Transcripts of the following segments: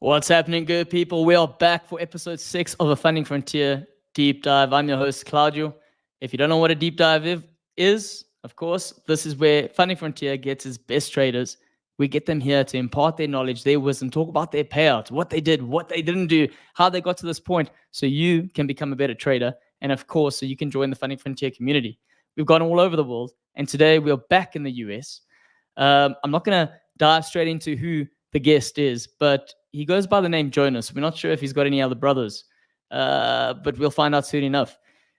What's happening, good people? We are back for episode 6 of a Funding Frontier deep dive. I'm your host, Claudio. If you don't know what a deep dive is, of course, this is where Funding Frontier gets its best traders. We get them here to impart their knowledge, their wisdom, talk about their payouts, what they did, what they didn't do, how they got to this point, so you can become a better trader. And of course, so you can join the Funding Frontier community. We've gone all over the world, and today we're back in the US. I'm not going to dive straight into who the guest is, but he goes by the name Jonas. We're not sure if he's got any other brothers, but we'll find out soon enough.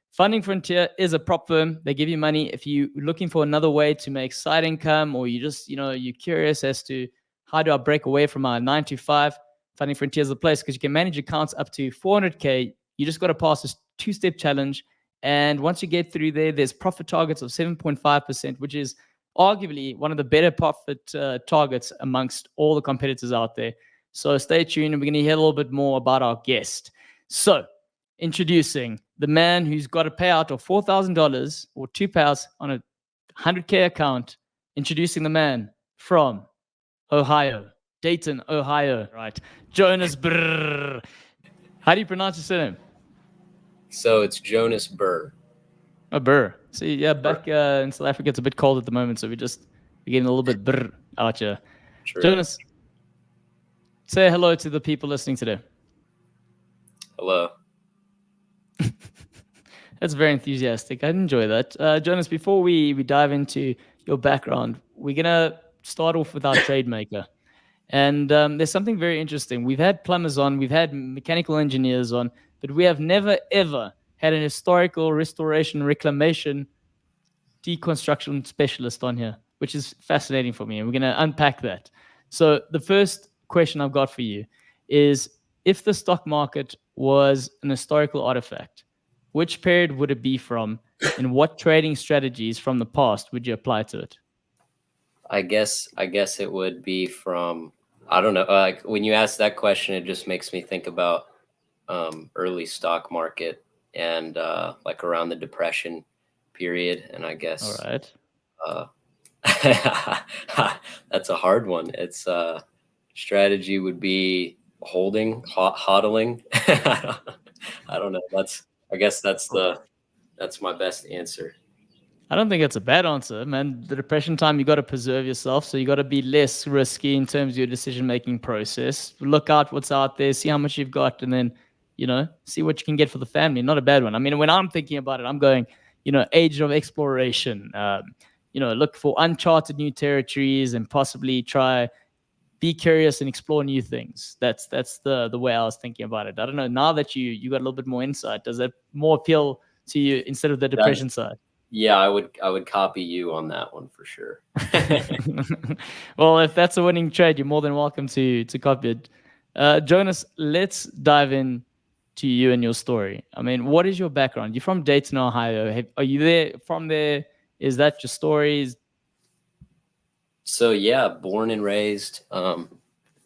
Funding Frontier is a prop firm. They give you money if you're looking for another way to make side income, or you just, you're curious as to how do I break away from my 9 to 5. Funding Frontier is the place because you can manage accounts up to 400K. You just got to pass this 2-step challenge. And once you get through there, there's profit targets of 7.5%, which is arguably one of the better profit targets amongst all the competitors out there. So stay tuned, and we're going to hear a little bit more about our guest. So introducing the man who's got a payout of $4,000 or 2 payouts on a 100K account. Introducing the man from Ohio, Dayton, Ohio, right? Jonas Burr. How do you pronounce your surname? So it's Jonas Burr. Oh, Burr. See, yeah, back in South Africa, it's a bit cold at the moment, so we're getting a little bit Burr out here. True. Jonas, say hello to the people listening today. Hello. That's very enthusiastic. I enjoy that. Jonas, before we dive into your background, we're going to start off with our trade maker. And there's something very interesting. We've had plumbers on, we've had mechanical engineers on, but we have never, ever had an historical restoration, reclamation, deconstruction specialist on here, which is fascinating for me. And we're going to unpack that. So the first question I've got for you is, if the stock market was an historical artifact, which period would it be from, and what trading strategies from the past would you apply to it? I guess it would be from, I don't know. Like when you ask that question, it just makes me think about early stock market and like around the Depression period. And I guess, all right, that's a hard one. It's strategy would be holding, hodling. I don't know. I guess that's my best answer. I don't think it's a bad answer, man. The Depression time, you got to preserve yourself, so you got to be less risky in terms of your decision-making process. Look out what's out there, see how much you've got, and then, see what you can get for the family. Not a bad one. I mean, when I'm thinking about it, I'm going, age of exploration. Look for uncharted new territories and possibly be curious and explore new things. That's the way I was thinking about it. I don't know. Now that you got a little bit more insight, does that more appeal to you instead of the Depression side? Yeah, I would copy you on that one for sure. Well, if that's a winning trade, you're more than welcome to copy it. Jonas, let's dive in to you and your story. I mean, what is your background? You're from Dayton, Ohio. Are you from there? Is that your story? So yeah, born and raised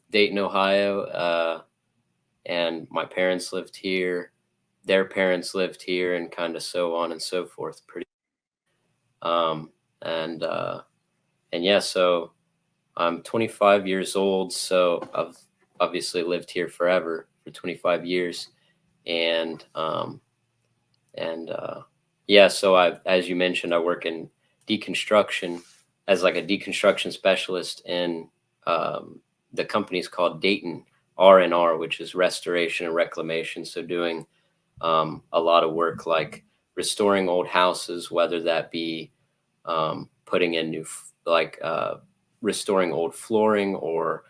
Dayton, Ohio, and my parents lived here. Their parents lived here, and kind of so on and so forth. And yeah, so I'm 25 years old, so I've obviously lived here forever for 25 years. And yeah, so as you mentioned, I work in deconstruction as like a deconstruction specialist in the company's called Dayton R&R, which is restoration and reclamation. So doing a lot of work like restoring old houses, whether that be putting in new, restoring old flooring or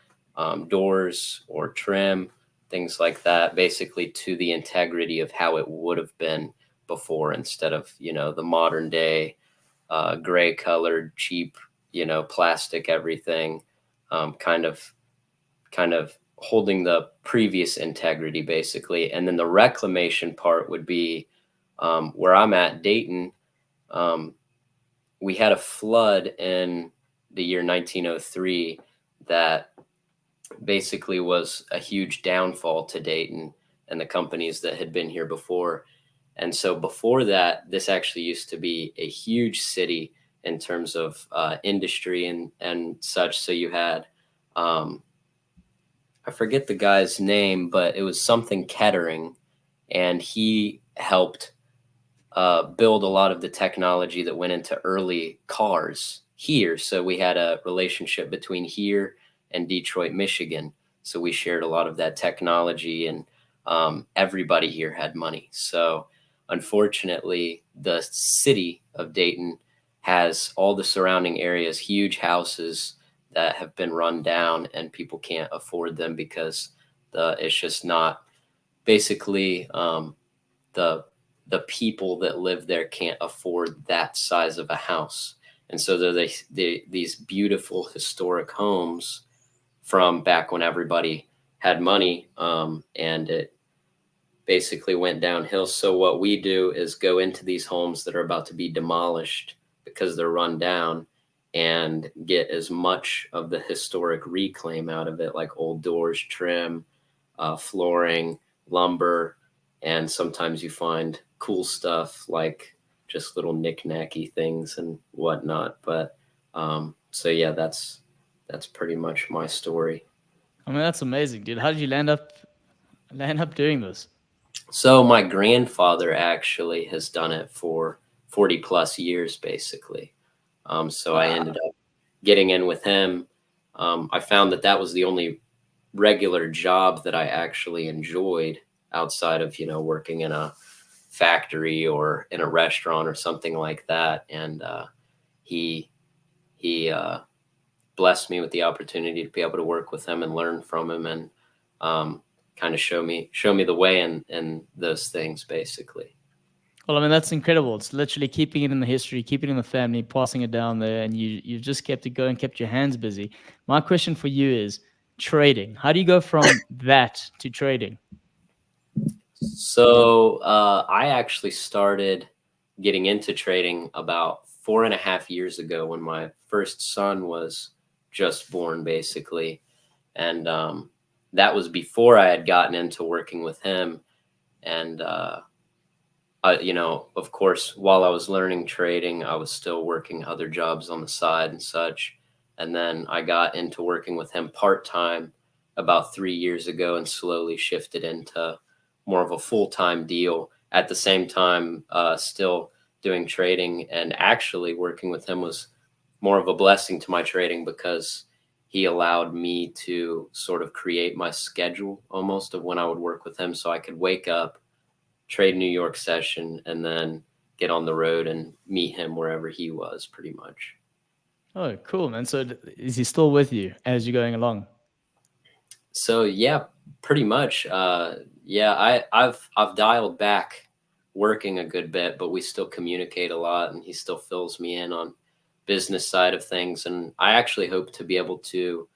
doors or trim, things like that, basically to the integrity of how it would have been before, instead of, the modern day gray colored, cheap, plastic, everything, kind of holding the previous integrity, basically. And then the reclamation part would be where I'm at, Dayton. We had a flood in the year 1903 that basically was a huge downfall to Dayton and the companies that had been here before. And so before that, this actually used to be a huge city in terms of industry and such. So you had I forget the guy's name, but it was something Kettering, and he helped build a lot of the technology that went into early cars here. So we had a relationship between here and Detroit, Michigan. So we shared a lot of that technology, and everybody here had money. So unfortunately, the city of Dayton has all the surrounding areas, huge houses that have been run down, and people can't afford them because it's just not basically the the people that live there can't afford that size of a house. And so these beautiful historic homes from back when everybody had money, and it basically went downhill. So what we do is go into these homes that are about to be demolished because they're run down, and get as much of the historic reclaim out of it, like old doors, trim, flooring, lumber, and sometimes you find cool stuff like just little knick-knacky things and whatnot. But so yeah, that's pretty much my story. I mean, that's amazing, dude. How did you land up doing this? So my grandfather actually has done it for 40 plus years, basically. So I ended Wow. up getting in with him. I found that was the only regular job that I actually enjoyed outside of, working in a factory or in a restaurant or something like that. And he blessed me with the opportunity to be able to work with him and learn from him, and kind of show me the way and those things, basically. Well, I mean, that's incredible. It's literally keeping it in the history, keeping it in the family, passing it down there, and you've just kept it going, kept your hands busy. My question for you is trading. How do you go from that to trading? So I actually started getting into trading about 4.5 years ago when my first son was just born, basically. And that was before I had gotten into working with him. And, of course, while I was learning trading, I was still working other jobs on the side and such. And then I got into working with him part time about 3 years ago, and slowly shifted into more of a full time deal. At the same time, still doing trading, and actually working with him was more of a blessing to my trading because he allowed me to sort of create my schedule almost of when I would work with him. So I could wake up, trade New York session, and then get on the road and meet him wherever he was, pretty much. Oh, cool, man. So is he still with you as you're going along? So yeah, pretty much. Yeah, I've dialed back working a good bit, but we still communicate a lot, and he still fills me in on business side of things. And I actually hope to be able to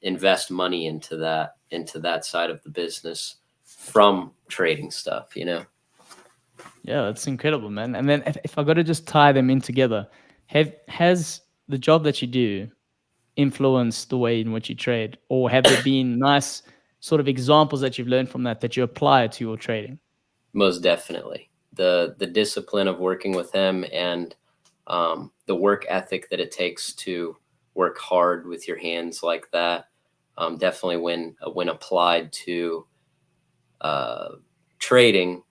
invest money into that side of the business from trading stuff. Yeah, that's incredible, man. And then if I got to just tie them in together, has the job that you do influenced the way in which you trade, or have there been nice sort of examples that you've learned from that you apply to your trading? Most definitely, the discipline of working with him, and the work ethic that it takes to work hard with your hands like that. Definitely, when applied to trading,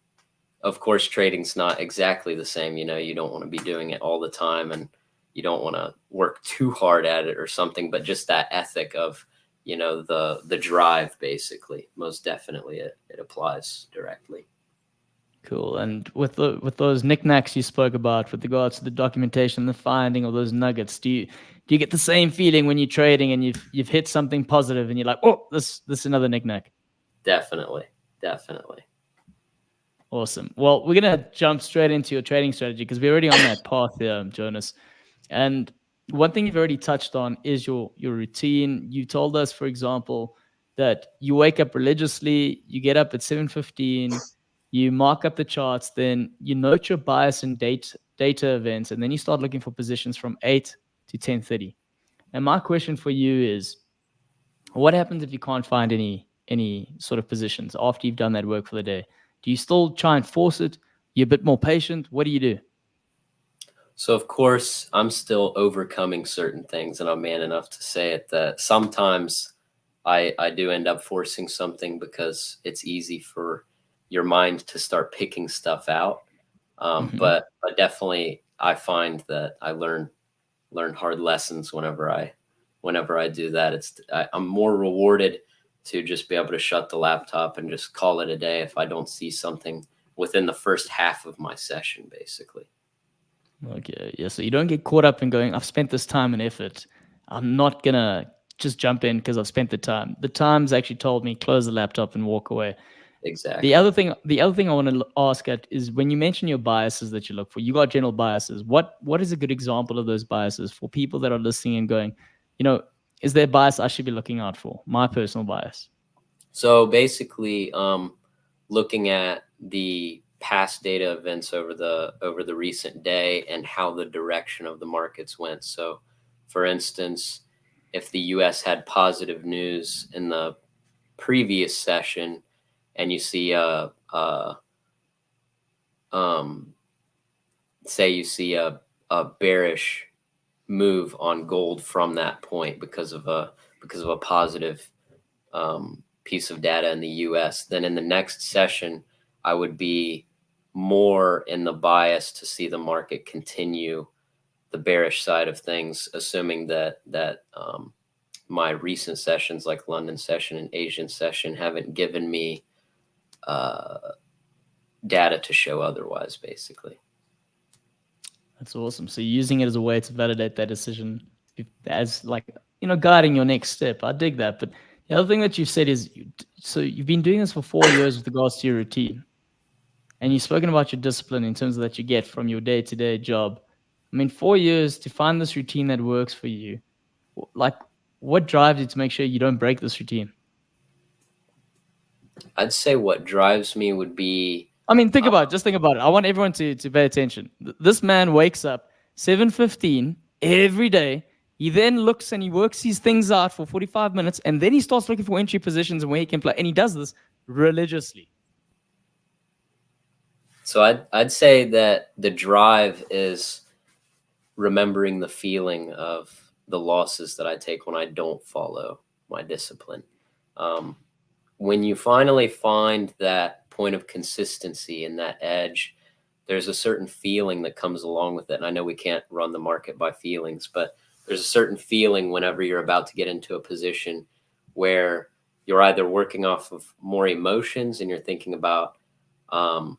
of course, trading's not exactly the same. You don't want to be doing it all the time, and you don't want to work too hard at it or something. But just that ethic of, the drive, basically, most definitely, it applies directly. Cool. And with those knickknacks you spoke about with regards to the documentation, the finding of those nuggets, do you get the same feeling when you're trading and you've hit something positive and you're like, oh, this is another knickknack? Definitely, definitely. Awesome. Well, we're gonna jump straight into your trading strategy because we're already on that path here, Jonas. And one thing you've already touched on is your routine. You told us, for example, that you wake up religiously, you get up at 7:15, you mark up the charts, then you note your bias and data events, and then you start looking for positions from 8 to 10:30. And my question for you is, what happens if you can't find any sort of positions after you've done that work for the day? Do you still try and force it? You're a bit more patient? What do you do? So of course, I'm still overcoming certain things, and I'm man enough to say it, that sometimes I do end up forcing something because it's easy for your mind to start picking stuff out. But definitely I find that I learn hard lessons whenever I do that. I'm more rewarded to just be able to shut the laptop and just call it a day if I don't see something within the first half of my session, basically. Okay, yeah. So you don't get caught up in going, I've spent this time and effort. I'm not gonna just jump in because I've spent the time. The time's actually told me close the laptop and walk away. The Exactly. other thing, the other thing I want to ask at is when you mention your biases that you look for, you got general biases. What is a good example of those biases for people that are listening and going, you know, is there a bias I should be looking out for? My personal bias. So basically, looking at the past data events over the recent day and how the direction of the markets went. So, for instance, if the U.S. had positive news in the previous session, and you see um, say you see a bearish move on gold from that point because of a positive piece of data in the US, then in the next session, I would be more in the bias to see the market continue the bearish side of things, assuming that my recent sessions, like London session and Asian session, haven't given me uh, data to show otherwise, basically. That's awesome. So you're using it as a way to validate that decision as like, guiding your next step. I dig that. But the other thing that you've said is, so you've been doing this for 4 years with regards to your routine, and you've spoken about your discipline in terms of that you get from your day-to-day job. I mean, 4 years to find this routine that works for you, like what drives you to make sure you don't break this routine? I'd say what drives me would be I mean, just think about it. I want everyone to pay attention. This man wakes up 7:15 every day. He then looks and he works these things out for 45 minutes, and then he starts looking for entry positions and where he can play. And he does this religiously. so I'd say that the drive is remembering the feeling of the losses that I take when I don't follow my discipline. Um, when you finally find that point of consistency and that edge, there's a certain feeling that comes along with it. And I know we can't run the market by feelings, but there's a certain feeling whenever you're about to get into a position where you're either working off of more emotions and you're thinking about um,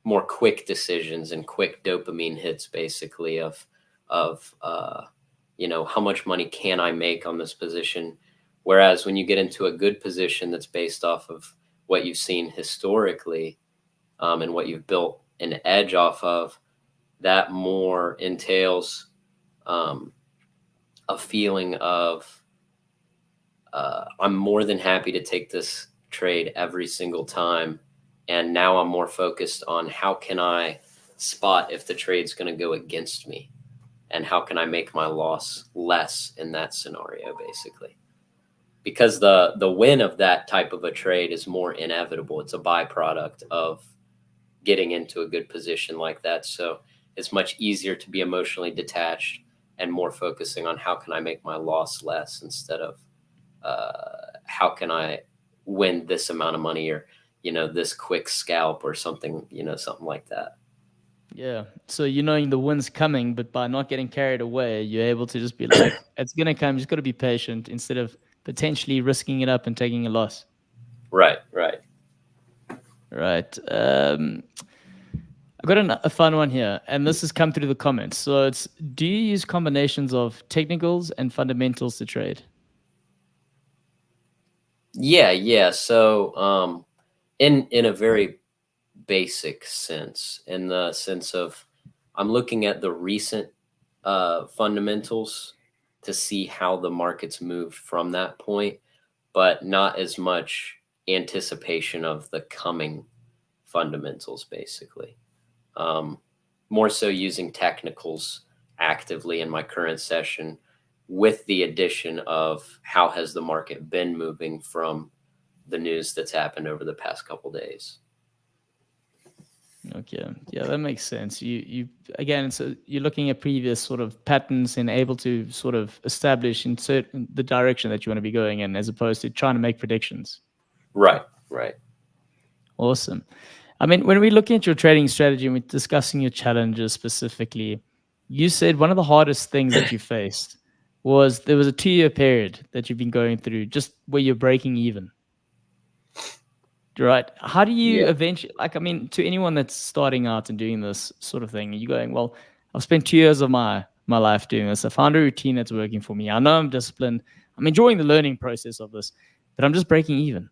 more quick decisions and quick dopamine hits, basically of how much money can I make on this position. Whereas when you get into a good position that's based off of what you've seen historically, and what you've built an edge off of, that more entails um, a feeling of I'm more than happy to take this trade every single time. And now I'm more focused on how can I spot if the trade's going to go against me, and how can I make my loss less in that scenario, basically. Because the win of that type of a trade is more inevitable. It's a byproduct of getting into a good position like that. So it's much easier to be emotionally detached and more focusing on how can I make my loss less instead of how can I win this amount of money, or this quick scalp or something, something like that. Yeah. So you knowing the win's coming, but by not getting carried away, you're able to just be like, it's gonna come. You just got to be patient instead of potentially risking it up and taking a loss. Right. Right. I've got a fun one here, and this has come through the comments. So it's, do you use combinations of technicals and fundamentals to trade? Yeah. So in a very basic sense, in the sense of I'm looking at the recent fundamentals to see how the market's moved from that point, but not as much anticipation of the coming fundamentals, basically. Um, More so using technicals actively in my current session, with the addition of how has the market been moving from the news that's happened over the past couple days. Okay, yeah, that makes sense. You again, so you're looking at previous sort of patterns and able to sort of establish in certain the direction that you want to be going in, as opposed to trying to make predictions. Right, right. Awesome. I mean, when we're looking at your trading strategy and we're discussing your challenges specifically, you said one of the hardest things that you faced was there was a 2-year period that you've been going through just where you're breaking even. Right. How do you Yeah. eventually, like, I mean, to anyone that's starting out and doing this sort of thing, you're going, well, I've spent 2 years of my life doing this. I found a routine that's working for me. I know I'm disciplined. I'm enjoying the learning process of this, but I'm just breaking even.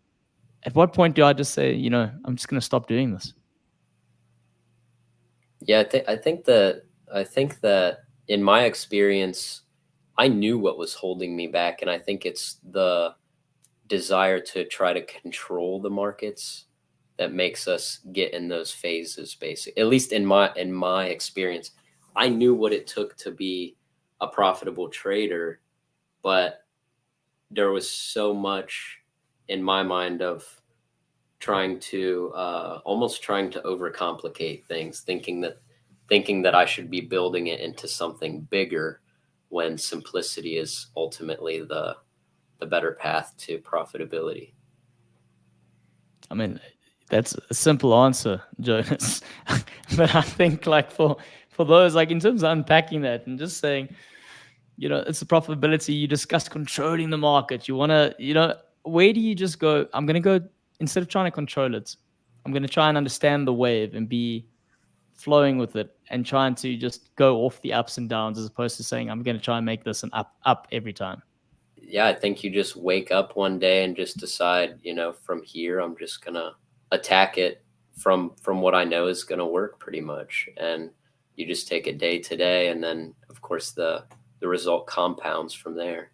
At what point do I just say, I'm just going to stop doing this? Yeah, I think that in my experience, I knew what was holding me back, and I think it's the desire to try to control the markets that makes us get in those phases. Basic, at least in my experience, I knew what it took to be a profitable trader, but there was so much in my mind of trying to almost trying to overcomplicate things, thinking that I should be building it into something bigger when simplicity is ultimately the better path to profitability. I mean, that's a simple answer, Jonas. But I think like for those, like in terms of unpacking that and just saying, it's the profitability. You discuss controlling the market. You want to, where do you just go? I'm going to go, instead of trying to control it, I'm going to try and understand the wave and be flowing with it and trying to just go off the ups and downs as opposed to saying, I'm going to try and make this an up every time. Yeah, I think you just wake up one day and just decide, from here I'm just gonna attack it from what I know is gonna work pretty much, and you just take it day to day, and then of course the result compounds from there.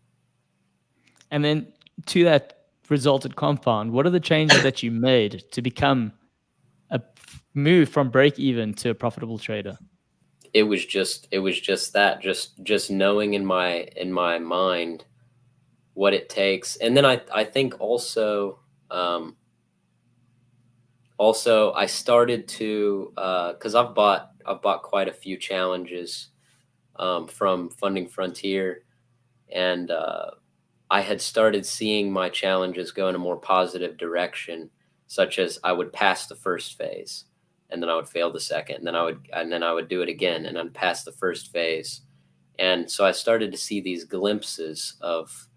And then to that resulted compound, what are the changes that you made to become a move from break even to a profitable trader? It was just that, just knowing in my mind what it takes, and then I think also I started to because I've bought quite a few challenges from Funding Frontier, and I had started seeing my challenges go in a more positive direction, such as I would pass the first phase, and then I would fail the second, and then I would do it again, and I'd pass the first phase, and so I started to see these glimpses of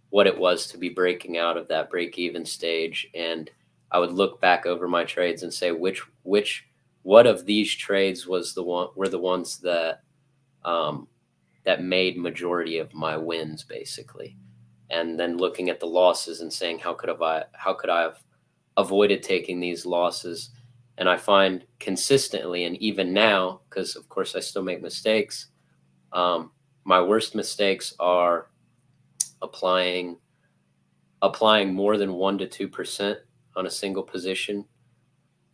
what it was to be breaking out of that break even stage, and I would look back over my trades and say which what of these trades were the ones um, that made majority of my wins basically, and then looking at the losses and saying how could I have avoided taking these losses. And I find consistently, and even now, because of course I still make mistakes, um, my worst mistakes are applying applying more than 1 to 2% on a single position,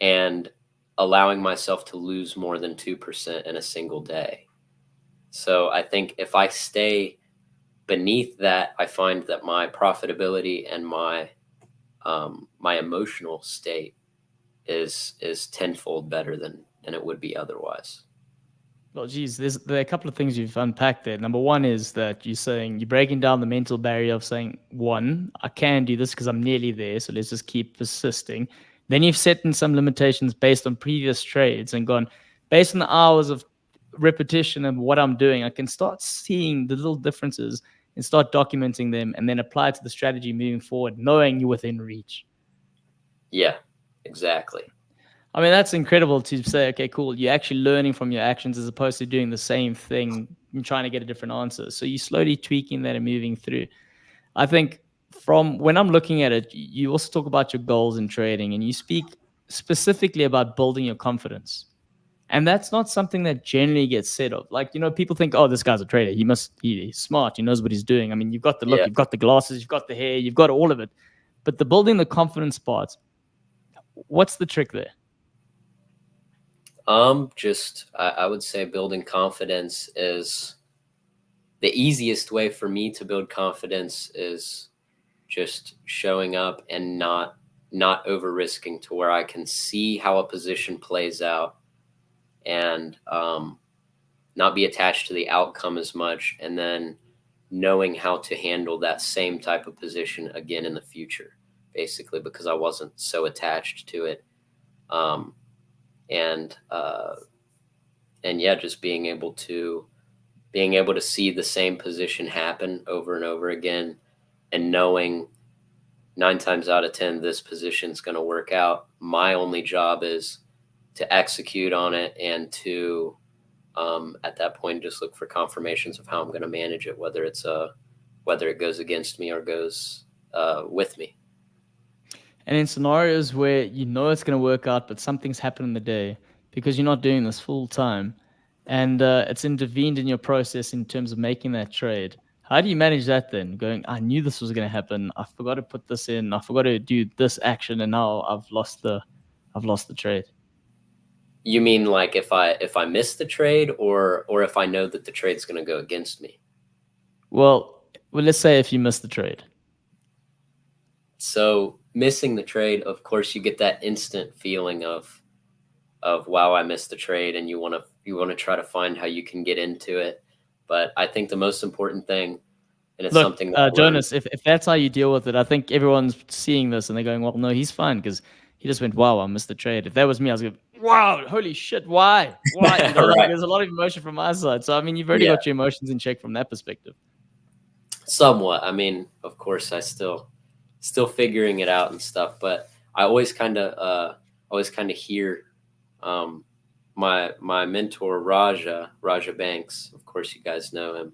and allowing myself to lose more than 2% in a single day. So I think if I stay beneath that, I find that my profitability and my emotional state is tenfold better than it would be otherwise. Well, geez, there are a couple of things you've unpacked there. Number one is that you're breaking down the mental barrier of saying, one, I can do this because I'm nearly there, so let's just keep persisting. Then you've set in some limitations based on previous trades and gone, based on the hours of repetition and what I'm doing, I can start seeing the little differences and start documenting them and then apply it to the strategy moving forward, knowing you're within reach. Yeah, exactly. I mean, that's incredible to say, okay, cool. You're actually learning from your actions as opposed to doing the same thing and trying to get a different answer. So you're slowly tweaking that and moving through. I think from when I'm looking at it, you also talk about your goals in trading and you speak specifically about building your confidence. And that's not something that generally gets said of. Like, people think, oh, this guy's a trader. He's smart. He knows what he's doing. I mean, you've got the look, Yeah. you've got the glasses, you've got the hair, you've got all of it. But the building the confidence part, what's the trick there? Just I would say building confidence is the easiest way for me to build confidence is just showing up and not over risking to where I can see how a position plays out and not be attached to the outcome as much, and then knowing how to handle that same type of position again in the future, basically, because I wasn't so attached to it. Um, and yeah, just being able to see the same position happen over and over again, and knowing 9 times out of 10 this position's going to work out. My only job is to execute on it and to at that point just look for confirmations of how I'm going to manage it, whether it goes against me or goes with me. And in scenarios where you know it's going to work out, but something's happened in the day because you're not doing this full time, and it's intervened in your process in terms of making that trade, how do you manage that then? Going, I knew this was going to happen. I forgot to put this in. I forgot to do this action, and now I've lost the trade. You mean like if I miss the trade, or if I know that the trade's going to go against me? Well, let's say if you miss the trade. So missing the trade, of course, you get that instant feeling of wow, I missed the trade, and you want to try to find how you can get into it. But I think the most important thing, and it's something that Jonas, if that's how you deal with it, I think everyone's seeing this and they're going, well, no, he's fine because he just went, wow, I missed the trade. If that was me, I was going, wow, holy shit, why? You know, right. Like, there's a lot of emotion from my side. So, I mean, you've already got your emotions in check from that perspective. Somewhat. I mean, of course, I still figuring it out and stuff, but I always kind of hear my mentor Raja Banks. Of course, you guys know him.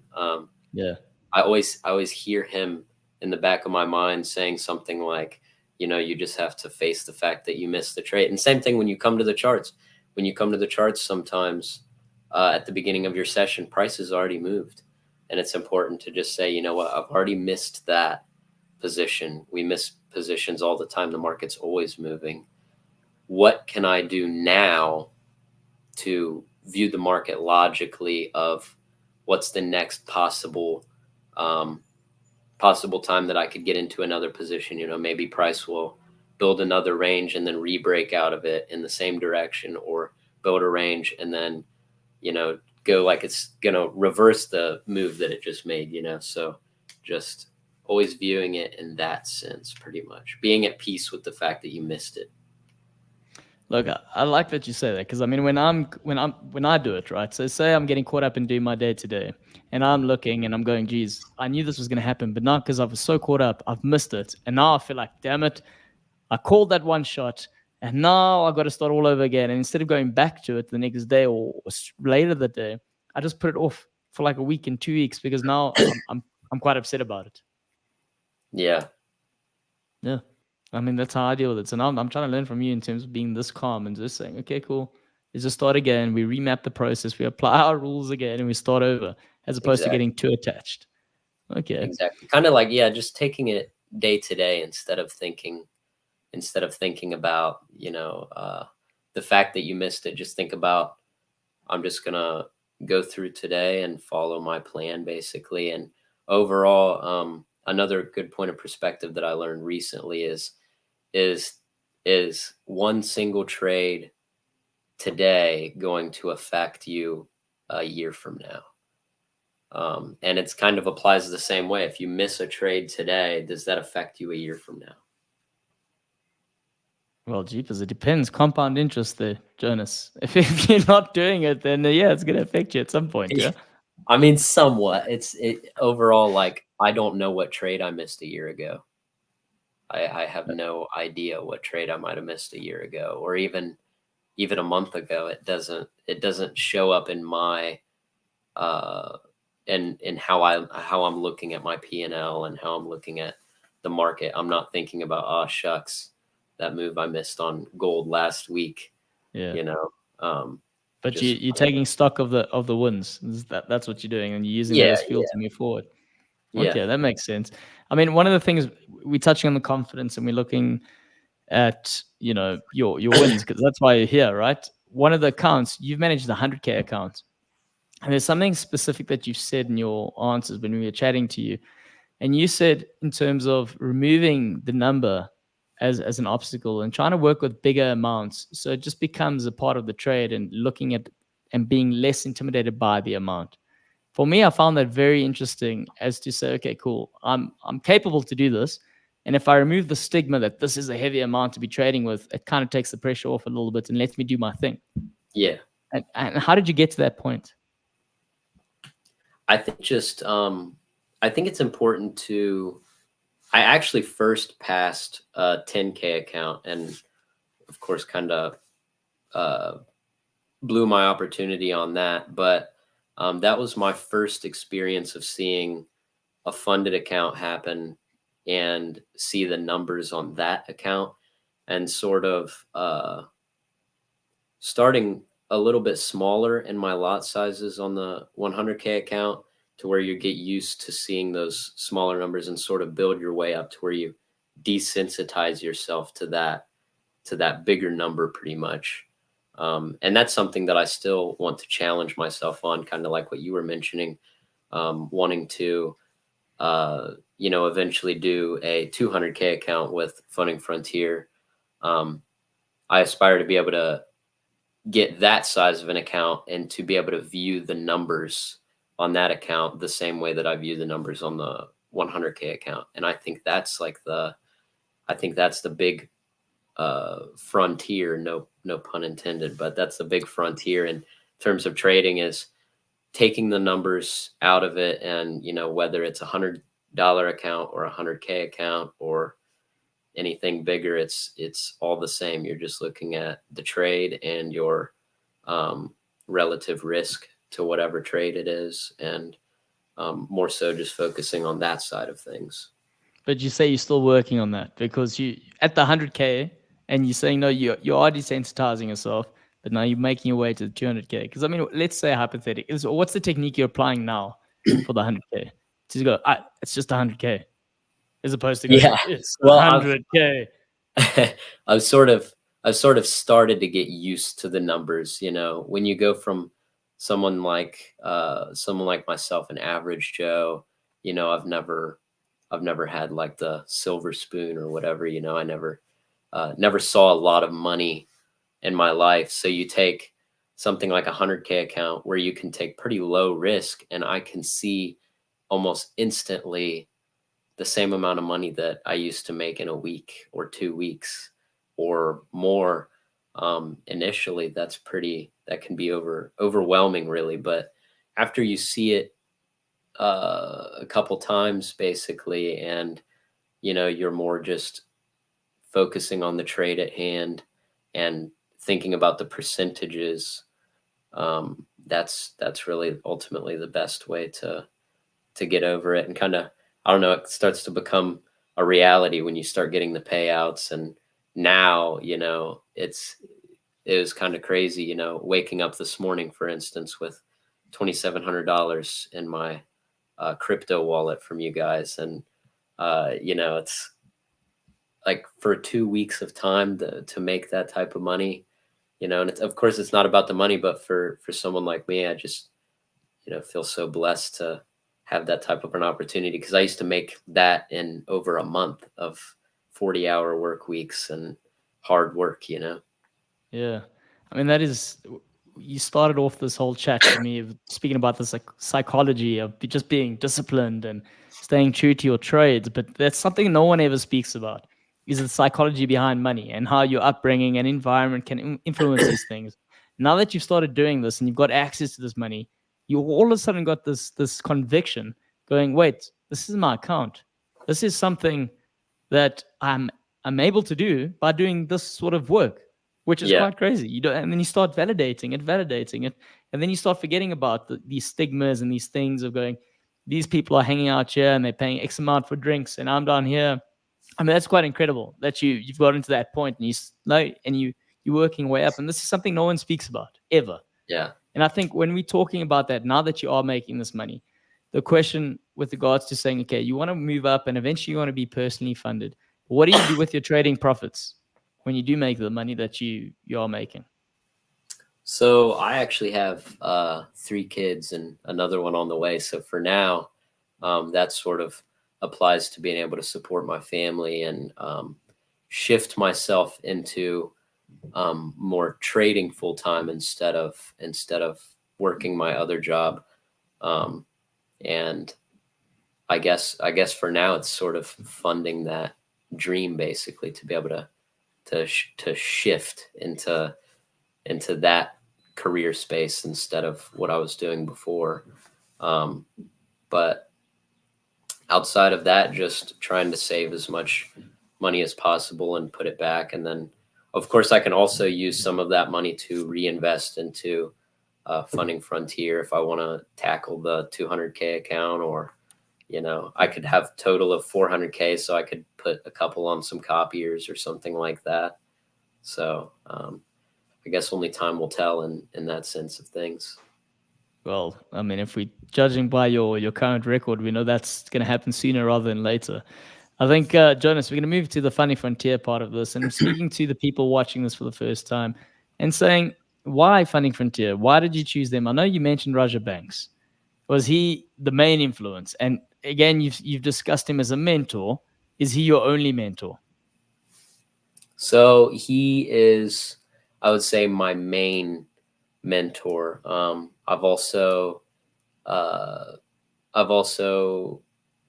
Yeah. I always hear him in the back of my mind saying something like, you know, you just have to face the fact that you missed the trade. And same thing when you come to the charts. When you come to the charts, sometimes at the beginning of your session, prices already moved, and it's important to just say, you know what, I've already missed that position. We miss positions all the time. The market's always moving. What can I do now to view the market logically of what's the next possible time that I could get into another position? You know, maybe price will build another range and then re-break out of it in the same direction, or build a range and then, you know, go like it's going to reverse the move that it just made, you know? So just always viewing it in that sense, pretty much being at peace with the fact that you missed it. Look, I like that you say that, because I mean, when I do it, right? So say I'm getting caught up in doing my day to day, and I'm looking and I'm going, geez, I knew this was going to happen, but not because I was so caught up, I've missed it, and now I feel like, damn it, I called that one shot, and now I've got to start all over again. And instead of going back to it the next day or later the day, I just put it off for like a week and 2 weeks because now I'm quite upset about it. Yeah. I mean, that's how I deal with it. So now I'm trying to learn from you in terms of being this calm and just saying, okay, cool. Let's just start again. We remap the process. We apply our rules again and we start over, as opposed to getting too attached. Okay. Exactly. Kind of like, yeah, just taking it day to day instead of thinking about, you know, the fact that you missed it. Just think about, I'm just going to go through today and follow my plan, basically. And overall, another good point of perspective that I learned recently is one single trade today going to affect you a year from now? And it's kind of applies the same way. If you miss a trade today, does that affect you a year from now? Well, jeepers, it depends. Compound interest there, Jonas. If you're not doing it, then yeah, it's going to affect you at some point, yeah? I mean, somewhat. It overall, like, I don't know what trade I missed a year ago. I have no idea what trade I might have missed a year ago, or even a month ago. It doesn't show up in my in how I'm looking at my P&L and how I'm looking at the market. I'm not thinking about, oh shucks, that move I missed on gold last week. Yeah. You know. But you're taking stock of the wins. That's what you're doing, and you're using that as fuel to move forward. Okay, that makes sense. I mean, one of the things we're touching on the confidence, and we're looking at, you know, your wins, because that's why you're here, right? One of the accounts, you've managed the 100K account, and there's something specific that you've said in your answers when we were chatting to you, and you said in terms of removing the number as an obstacle and trying to work with bigger amounts. So it just becomes a part of the trade and looking at and being less intimidated by the amount. For me, I found that very interesting as to say, okay, cool, I'm capable to do this. And if I remove the stigma that this is a heavy amount to be trading with, it kind of takes the pressure off a little bit and lets me do my thing. Yeah. And how did you get to that point? I think just I think it's important to. I actually first passed a 10K account, and of course, kind of blew my opportunity on that. But that was my first experience of seeing a funded account happen and see the numbers on that account, and sort of starting a little bit smaller in my lot sizes on the 100K account, to where you get used to seeing those smaller numbers and sort of build your way up to where you desensitize yourself to that bigger number pretty much. And that's something that I still want to challenge myself on, kind of like what you were mentioning, wanting to, eventually do a 200K account with Funding Frontier. I aspire to be able to get that size of an account and to be able to view the numbers on that account the same way that I view the numbers on the 100K account. And I think that's the big frontier, no pun intended, but that's the big frontier in terms of trading, is taking the numbers out of it. And, whether it's $100 account or 100K account or anything bigger, it's all the same. You're just looking at the trade and your relative risk to whatever trade it is, and more so just focusing on that side of things. But you say you're still working on that because you at the 100K and you're saying, no, you are desensitizing yourself, but now you're making your way to the 200K. Because I mean, let's say hypothetically, what's the technique you're applying now for the 100K? To go, it's just 100K, as opposed to going, it's 100K. I've sort of started to get used to the numbers. When you go from someone like myself, an average Joe, I've never had like the silver spoon or whatever. I never saw a lot of money in my life. So you take something like a 100K account where you can take pretty low risk, and I can see almost instantly the same amount of money that I used to make in a week or 2 weeks or more. Initially, that can be overwhelming, really. But after you see it a couple times, basically, and you're more just focusing on the trade at hand and thinking about the percentages, that's really ultimately the best way to get over it. And kind of, I don't know, it starts to become a reality when you start getting the payouts. And now, it was kind of crazy, waking up this morning, for instance, with $2,700 in my crypto wallet from you guys. And, it's like for 2 weeks of time to make that type of money, and of course it's not about the money, but for someone like me, I just, feel so blessed to have that type of an opportunity, because I used to make that in over a month of 40-hour work weeks and hard work, Yeah. I mean, you started off this whole chat for me of speaking about this like psychology of just being disciplined and staying true to your trades. But that's something no one ever speaks about, is the psychology behind money and how your upbringing and environment can influence these things. Now that you've started doing this and you've got access to this money, you all of a sudden got this conviction going, wait, this is my account. This is something that I'm able to do by doing this sort of work, which is quite crazy. And then you start validating it, and then you start forgetting about these stigmas and these things of going, these people are hanging out here and they're paying X amount for drinks, and I'm down here. I mean, that's quite incredible that you've gotten to that point, and you're working way up. And this is something no one speaks about ever. Yeah. And I think when we're talking about that, now that you are making this money, the question with regards to saying, okay, you want to move up and eventually you want to be personally funded. What do you do with your trading profits when you do make the money that you are making? So I actually have 3 kids and another one on the way. So for now, that sort of applies to being able to support my family and shift myself into more trading full time instead of working my other job. And I guess for now it's sort of funding that dream, basically, to be able to shift into that career space instead of what I was doing before. But outside of that, just trying to save as much money as possible and put it back. And then, of course, I can also use some of that money to reinvest into Funding Frontier if I want to tackle the 200K account, or, I could have total of 400K, so I could put a couple on some copiers or something like that. So I guess only time will tell in that sense of things. Well, I mean, if we judging by your current record, we know that's going to happen sooner rather than later. I think, Jonas, we're going to move to the Funding Frontier part of this, and speaking to the people watching this for the first time and saying, why Funding Frontier? Why did you choose them? I know you mentioned Raja Banks. Was he the main influence? And again, you've discussed him as a mentor. Is he your only mentor? So he is, I would say, my main mentor. I've also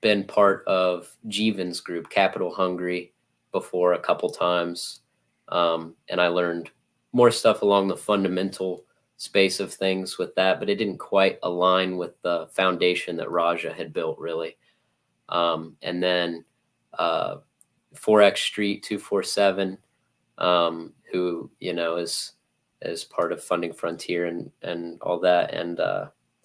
been part of Jeevan's group, Capital Hungry, before a couple times, and I learned more stuff along the fundamental space of things with that, but it didn't quite align with the foundation that Raja had built, really. And then Forex Street 247, who is part of Funding Frontier and all that, and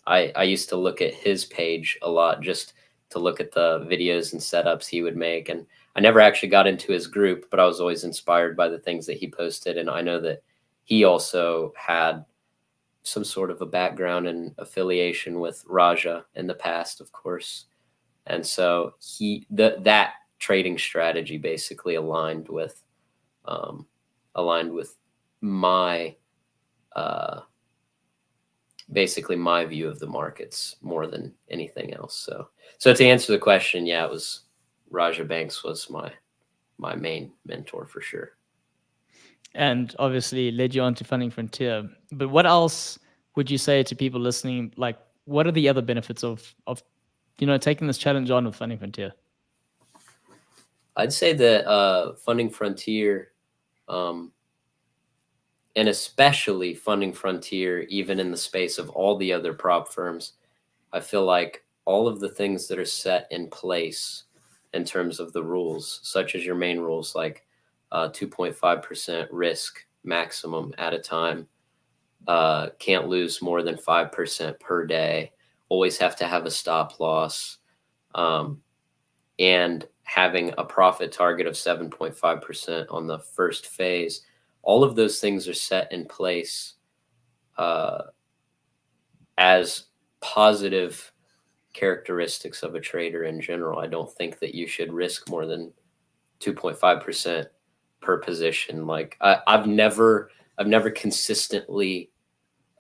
I used to look at his page a lot just to look at the videos and setups he would make. And I never actually got into his group, but I was always inspired by the things that he posted. And I know that he also had some sort of a background and affiliation with Raja in the past, of course. And so that trading strategy basically aligned with my basically my view of the markets more than anything else. So to answer the question, yeah, it was Raja Banks was my main mentor for sure. And obviously led you on to Funding Frontier. But what else would you say to people listening? Like, what are the other benefits of taking this challenge on with Funding Frontier? I'd say that Funding Frontier, and especially Funding Frontier, even in the space of all the other prop firms, I feel like all of the things that are set in place in terms of the rules, such as your main rules, like 2.5% risk maximum at a time, can't lose more than 5% per day, always have to have a stop loss, and having a profit target of 7.5% on the first phase. All of those things are set in place as positive characteristics of a trader in general. I don't think that you should risk more than 2.5% per position. Like I've never consistently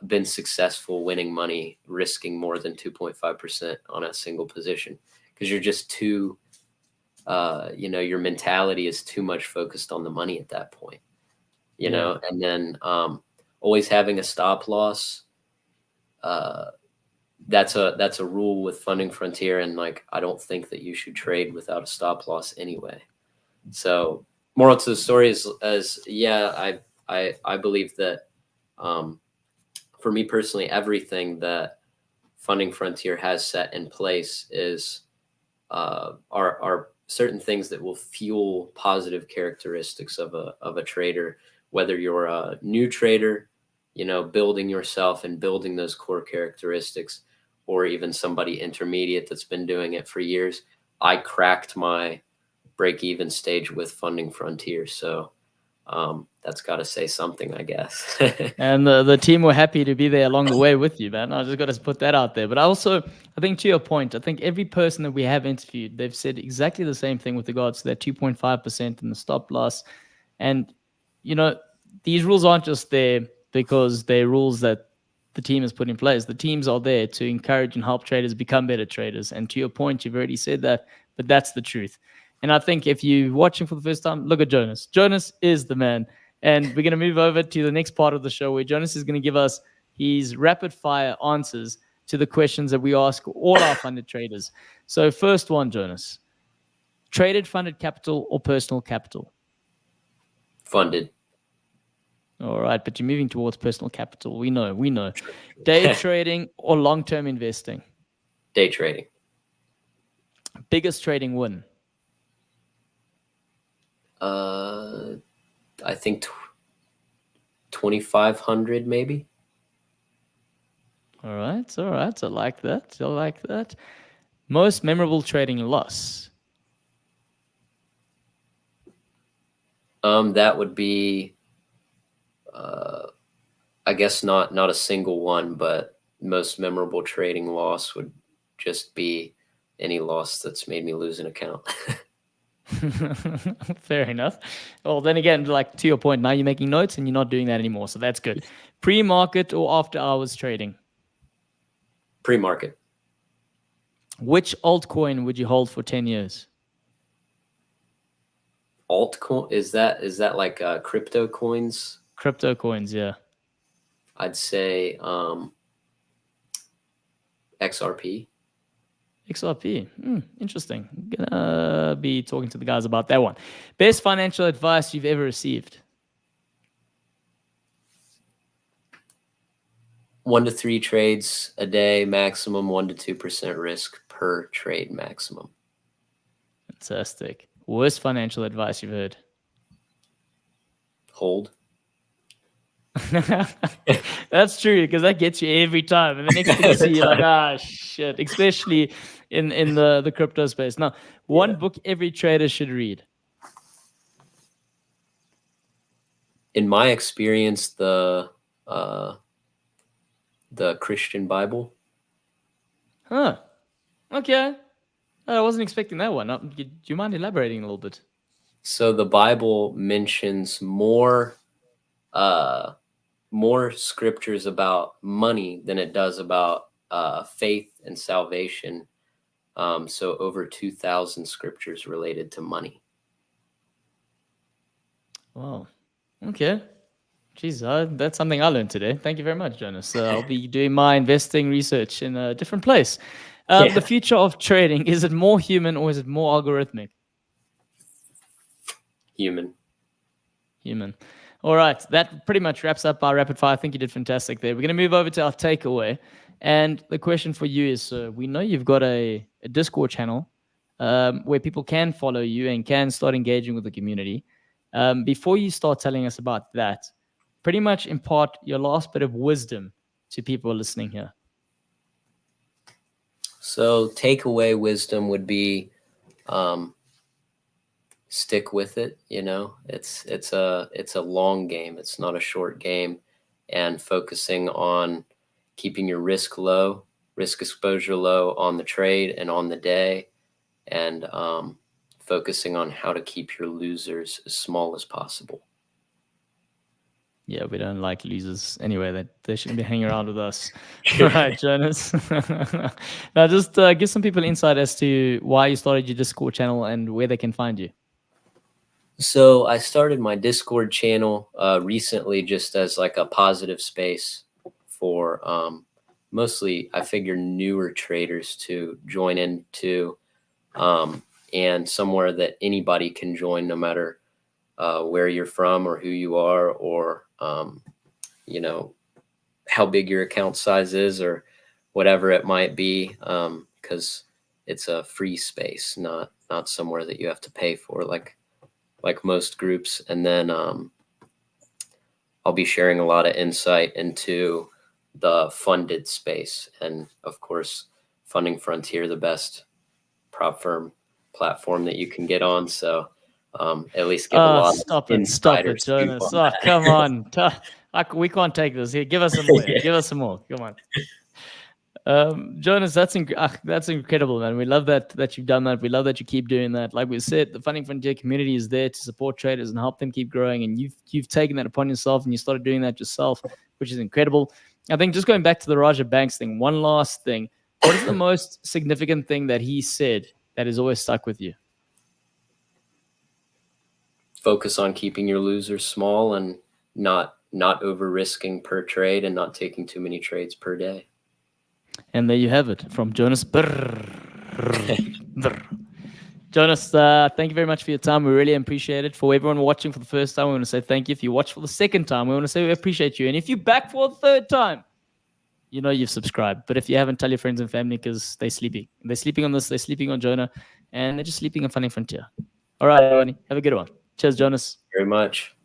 been successful winning money risking more than 2.5% on a single position, because you're just too your mentality is too much focused on the money at that point, and then always having a stop loss. That's a rule with Funding Frontier, and like I don't think that you should trade without a stop loss anyway. So moral to the story is I believe that for me personally, everything that Funding Frontier has set in place is are certain things that will fuel positive characteristics of a trader, whether you're a new trader, building yourself and building those core characteristics, or even somebody intermediate that's been doing it for years. I cracked my break-even stage with Funding Frontier. So that's got to say something, I guess. And the team were happy to be there along the way with you, man. I just got to put that out there. But I think to your point, I think every person that we have interviewed, they've said exactly the same thing with regards to that 2.5% and the stop loss. And, these rules aren't just there because they're rules that the team has put in place. The teams are there to encourage and help traders become better traders. And to your point, you've already said that, but that's the truth. And I think if you're watching for the first time, look at Jonas. Jonas is the man. And we're going to move over to the next part of the show where Jonas is going to give us his rapid fire answers to the questions that we ask all our funded traders. So, first one, Jonas: traded funded capital or personal capital? Funded. All right, but you're moving towards personal capital. We know. Day trading or long-term investing? Day trading. Biggest trading win? I think 2,500 maybe. All right. I like that. Most memorable trading loss? That would be, I guess not a single one, but most memorable trading loss would just be any loss that's made me lose an account. Fair enough. Well, then again, like to your point, now you're making notes and you're not doing that anymore, so that's good. Pre-market or after-hours trading? Pre-market. Which altcoin would you hold for 10 years? Altcoin, is that like crypto coins? Crypto coins, yeah. I'd say XRP. XRP. Interesting. I'm gonna be talking to the guys about that one. Best financial advice you've ever received? 1 to 3 trades a day maximum, 1 to 2% risk per trade maximum. Fantastic. Worst financial advice you've heard? Hold. That's true, because that gets you every time. And the next thing you see, you're like, shit. Especially in the crypto space. Now, one book every trader should read. In my experience, the Christian Bible. Huh. Okay. I wasn't expecting that one. Do you mind elaborating a little bit? So the Bible mentions more scriptures about money than it does about faith and salvation. So over 2,000 scriptures related to money. Wow. Okay. Jeez, that's something I learned today. Thank you very much, Jonas. I'll be doing my investing research in a different place. The future of trading, is it more human or is it more algorithmic? Human. All right. That pretty much wraps up our rapid fire. I think you did fantastic there. We're going to move over to our takeaway. And the question for you is, we know you've got a Discord channel where people can follow you and can start engaging with the community. Before you start telling us about that, pretty much impart your last bit of wisdom to people listening here. So takeaway wisdom would be stick with it. It's a long game. It's not a short game, and focusing on keeping your risk exposure low on the trade and on the day, and focusing on how to keep your losers as small as possible. Yeah, we don't like losers anyway. They shouldn't be hanging around with us. All right, Jonas. Now, just give some people insight as to why you started your Discord channel and where they can find you. So I started my Discord channel recently just as like a positive space for mostly, I figure, newer traders to join into, and somewhere that anybody can join no matter where you're from or who you are, or how big your account size is or whatever it might be, because it's a free space, not somewhere that you have to pay for like most groups. And then I'll be sharing a lot of insight into the funded space, and of course Funding Frontier, the best prop firm platform that you can get on. So at least give a lot Stop of it, Jonas. Oh, come on. We can't take this. Here, give us some more. Give us some more. Come on. Jonas, that's incredible, man. We love that you've done that. We love that you keep doing that. Like we said, the Funding Frontier community is there to support traders and help them keep growing. And you've taken that upon yourself, and you started doing that yourself, which is incredible. I think just going back to the Raja Banks thing, one last thing. What is the most significant thing that he said that has always stuck with you? focus on keeping your losers small and not over risking per trade and not taking too many trades per day. And there you have it from Jonas Burr. Jonas, thank you very much for your time. We really appreciate it. For everyone watching for the first time, we want to say thank you. If you watch for the second time, we want to say we appreciate you. And if you're back for the third time, you know you've subscribed. But if you haven't, tell your friends and family because they're sleeping. They're sleeping on this. They're sleeping on Jonah. And they're just sleeping on Funding Frontier. All right, everybody. Have a good one. Cheers, Jonas. Very much.